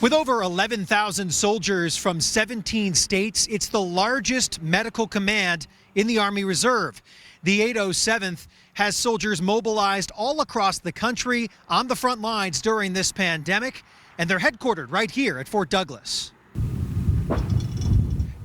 With over 11,000 soldiers from 17 states, it's the largest medical command in the Army Reserve. The 807th has soldiers mobilized all across the country on the front lines during this pandemic, and they're headquartered right here at Fort Douglas.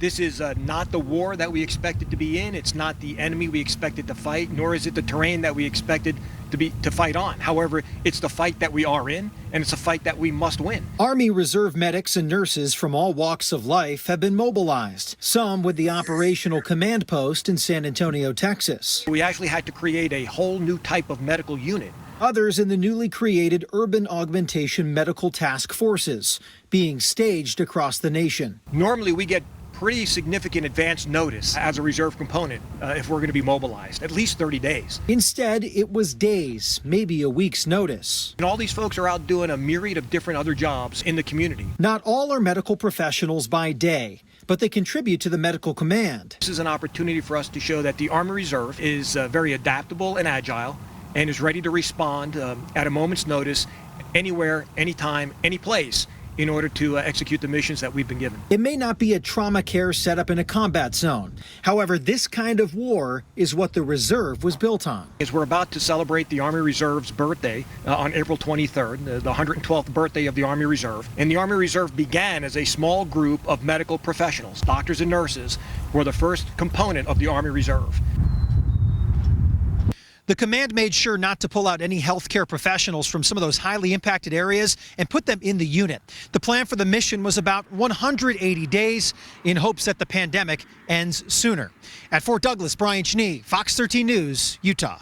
This is not the war that we expected to be in. It's not the enemy we expected to fight, nor is it the terrain that we expected to fight on. However, it's the fight that we are in, and it's a fight that we must win. Army Reserve medics and nurses from all walks of life have been mobilized, some with the operational command post in San Antonio, Texas. We actually had to create a whole new type of medical unit. Others in the newly created Urban Augmentation Medical Task Forces, being staged across the nation. Normally, we get pretty significant advance notice as a reserve component if we're going to be mobilized, at least 30 days. Instead, it was days, maybe a week's notice. And all these folks are out doing a myriad of different other jobs in the community. Not all are medical professionals by day, but they contribute to the medical command. This is an opportunity for us to show that the Army Reserve is very adaptable and agile and is ready to respond at a moment's notice, anywhere, anytime, any place, in order to execute the missions that we've been given. It may not be a trauma care setup in a combat zone. However, this kind of war is what the Reserve was built on. As we're about to celebrate the Army Reserve's birthday on April 23rd, the 112th birthday of the Army Reserve. And the Army Reserve began as a small group of medical professionals. Doctors and nurses were the first component of the Army Reserve. The command made sure not to pull out any healthcare professionals from some of those highly impacted areas and put them in the unit. The plan for the mission was about 180 days in hopes that the pandemic ends sooner. At Fort Douglas, Brian Schnee, Fox 13 News, Utah.